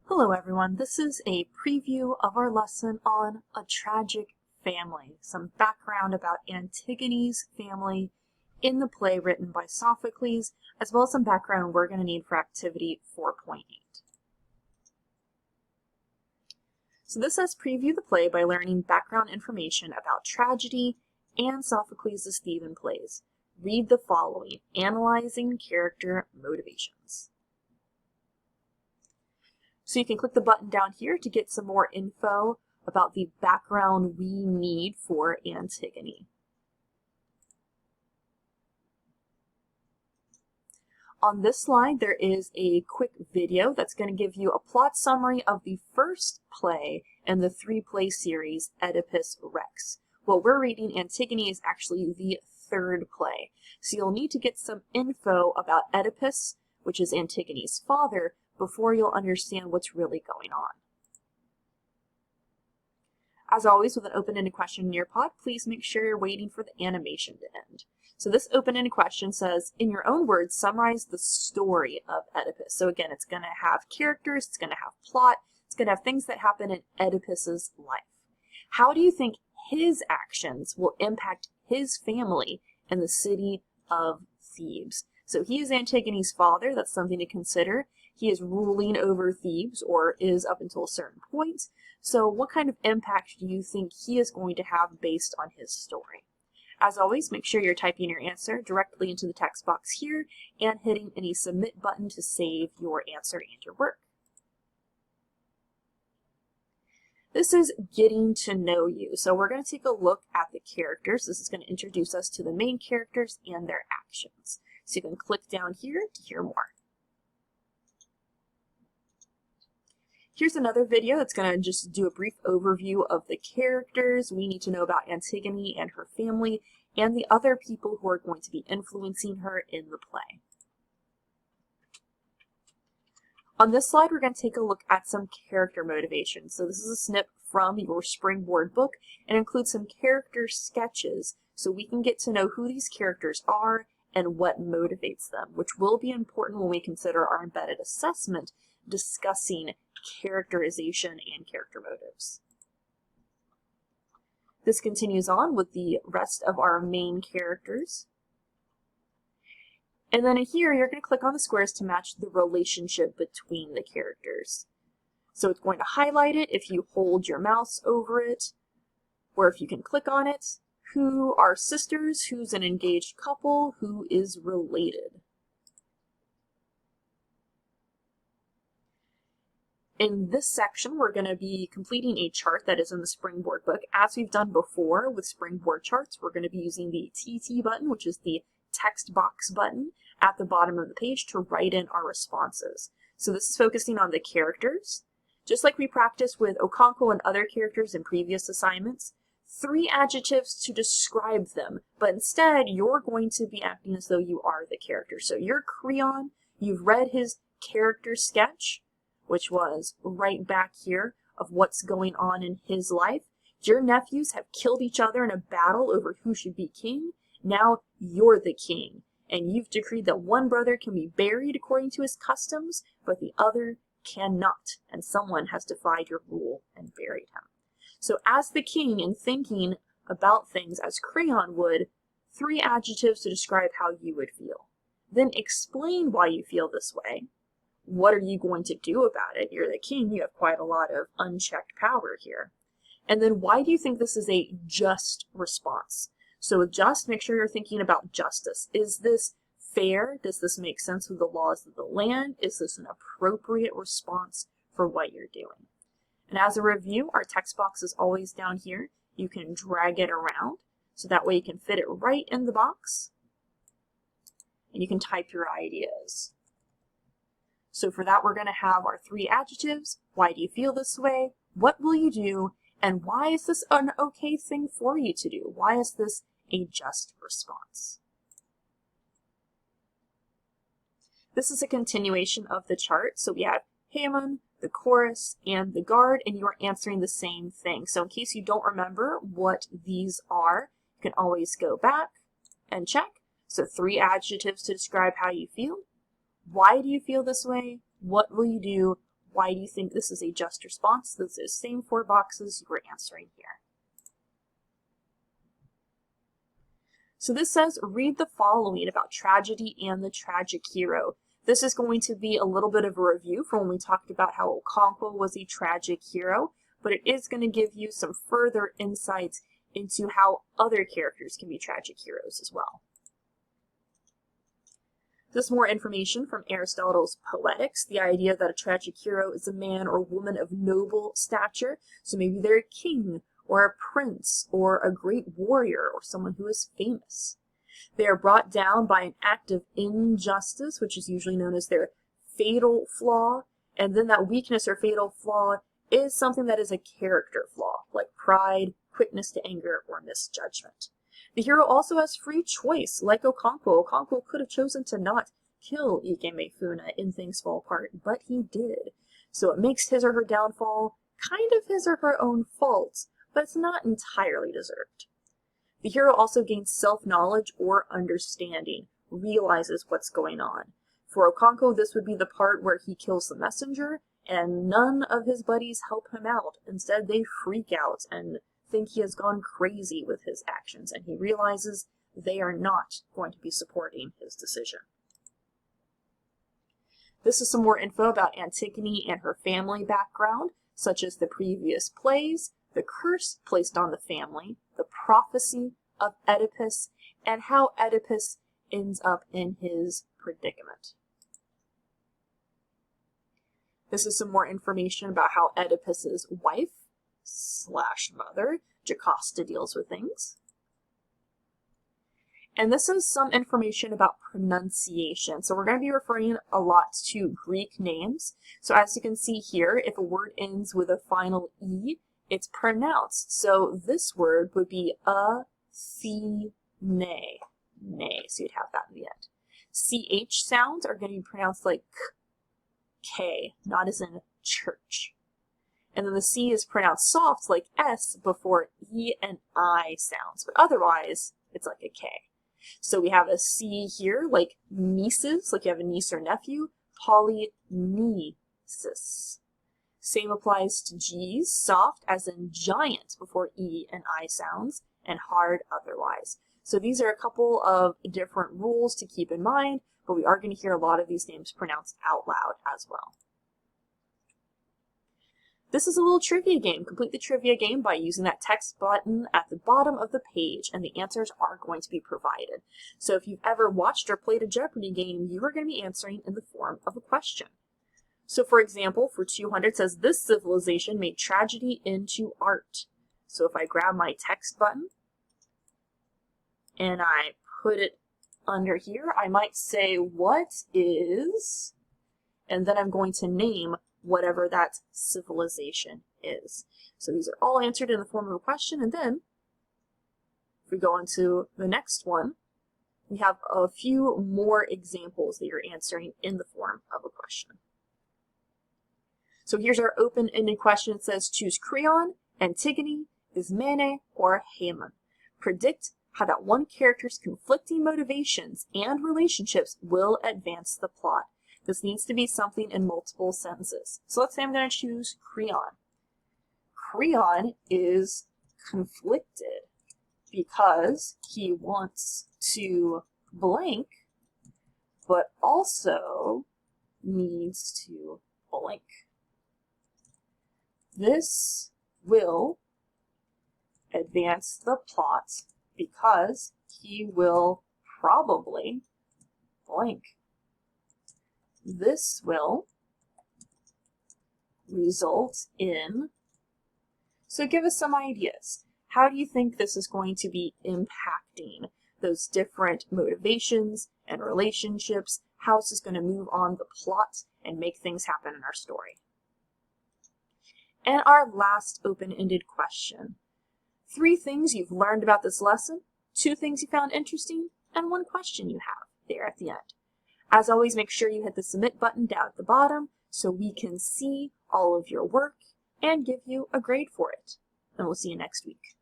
Hello everyone, this is a preview of our lesson on a tragic family, some background about Antigone's family in the play written by Sophocles, as well as some background we're going to need for activity 4.8. So this says preview the play by learning background information about tragedy and Sophocles' Theban plays. Read the following, analyzing character motivations. So you can click the button down here to get some more info about the background we need for Antigone. On this slide, there is a quick video that's going to give you a plot summary of the first play in the three-play series, Oedipus Rex. What we're reading, Antigone, is actually the third play. So you'll need to get some info about Oedipus, which is Antigone's father, before you'll understand what's really going on. As always, with an open-ended question in Nearpod, please make sure you're waiting for the animation to end. So this open-ended question says, in your own words, summarize the story of Oedipus. So again, it's going to have characters, it's going to have plot, it's going to have things that happen in Oedipus's life. How do you think his actions will impact his family in the city of Thebes? So he is Antigone's father, that's something to consider. He is ruling over Thebes, or is up until a certain point. So what kind of impact do you think he is going to have based on his story? As always, make sure you're typing your answer directly into the text box here and hitting any submit button to save your answer and your work. This is getting to know you. So we're going to take a look at the characters. This is going to introduce us to the main characters and their actions. So you can click down here to hear more. Here's another video that's going to just do a brief overview of the characters we need to know about Antigone and her family and the other people who are going to be influencing her in the play. On this slide, we're going to take a look at some character motivations. So this is a snip from your Springboard book and includes some character sketches so we can get to know who these characters are and what motivates them, which will be important when we consider our embedded assessment discussing characterization and character motives. This continues on with the rest of our main characters. And then here, you're going to click on the squares to match the relationship between the characters. So it's going to highlight it if you hold your mouse over it, or if you can click on it. Who are sisters, who's an engaged couple, who is related. In this section, we're going to be completing a chart that is in the Springboard book. As we've done before with Springboard charts, we're going to be using the TT button, which is the text box button at the bottom of the page to write in our responses. So this is focusing on the characters. Just like we practiced with Okonkwo and other characters in previous assignments, 3 adjectives to describe them, but instead you're going to be acting as though you are the character. So you're Creon, you've read his character sketch, which was right back here of what's going on in his life. Your nephews have killed each other in a battle over who should be king. Now you're the king, and you've decreed that one brother can be buried according to his customs, but the other cannot, and someone has defied your rule and buried him. So as the king, in thinking about things as Creon would, 3 adjectives to describe how you would feel. Then explain why you feel this way. What are you going to do about it? You're the king, you have quite a lot of unchecked power here. And then why do you think this is a just response? So with just, make sure you're thinking about justice. Is this fair? Does this make sense with the laws of the land? Is this an appropriate response for what you're doing? And as a review, our text box is always down here. You can drag it around, so that way you can fit it right in the box. And you can type your ideas. So for that, we're going to have our 3 adjectives. Why do you feel this way? What will you do? And why is this an okay thing for you to do? Why is this a just response? This is a continuation of the chart. So we have Haemon, the chorus, and the guard, and you are answering the same thing. So in case you don't remember what these are, you can always go back and check. So 3 adjectives to describe how you feel. Why do you feel this way? What will you do? Why do you think this is a just response? Those are the same 4 boxes you were answering here. So this says, read the following about tragedy and the tragic hero. This is going to be a little bit of a review from when we talked about how Okonkwo was a tragic hero, but it is going to give you some further insights into how other characters can be tragic heroes as well. This is more information from Aristotle's Poetics, the idea that a tragic hero is a man or woman of noble stature, so maybe they're a king, or a prince, or a great warrior, or someone who is famous. They are brought down by an act of injustice, which is usually known as their fatal flaw, and then that weakness or fatal flaw is something that is a character flaw, like pride, quickness to anger, or misjudgment. The hero also has free choice, like Okonkwo. Okonkwo could have chosen to not kill Ikemefuna in Things Fall Apart, but he did. So it makes his or her downfall kind of his or her own fault, but it's not entirely deserved. The hero also gains self-knowledge or understanding, realizes what's going on. For Okonkwo, this would be the part where he kills the messenger, and none of his buddies help him out. Instead, they freak out and think he has gone crazy with his actions, and he realizes they are not going to be supporting his decision. This is some more info about Antigone and her family background, such as the previous plays, the curse placed on the family, the prophecy of Oedipus, and how Oedipus ends up in his predicament. This is some more information about how Oedipus's wife / mother, Jocasta, deals with things. And this is some information about pronunciation. So we're going to be referring a lot to Greek names. So as you can see here, if a word ends with a final E, it's pronounced. So this word would be Athene. Nay. So you'd have that in the end. CH sounds are going to be pronounced like K, not as in church. And then the C is pronounced soft like S before E and I sounds, but otherwise it's like a K. So we have a C here, like nieces, like you have a niece or nephew, polynesis. Same applies to G's, soft as in giant before E and I sounds, and hard otherwise. So these are a couple of different rules to keep in mind, but we are going to hear a lot of these names pronounced out loud as well. This is a little trivia game. Complete the trivia game by using that text button at the bottom of the page, and the answers are going to be provided. So if you've ever watched or played a Jeopardy game, you are going to be answering in the form of a question. So for example, for 200, it says, this civilization made tragedy into art. So if I grab my text button and I put it under here, I might say, what is, and then I'm going to name whatever that civilization is. So these are all answered in the form of a question, and then if we go on to the next one, we have a few more examples that you're answering in the form of a question. So here's our open-ended question. It says, choose Creon, Antigone, Ismene, or Haman. Predict how that one character's conflicting motivations and relationships will advance the plot. This needs to be something in multiple sentences. So let's say I'm going to choose Creon. Creon is conflicted because he wants to blank, but also needs to blank. This will advance the plot because he will probably blank. This will result in, so give us some ideas. How do you think this is going to be impacting those different motivations and relationships? How is this going to move on the plot and make things happen in our story? And our last open-ended question. 3 things you've learned about this lesson, 2 things you found interesting, and 1 question you have there at the end. As always, make sure you hit the submit button down at the bottom so we can see all of your work and give you a grade for it. And we'll see you next week.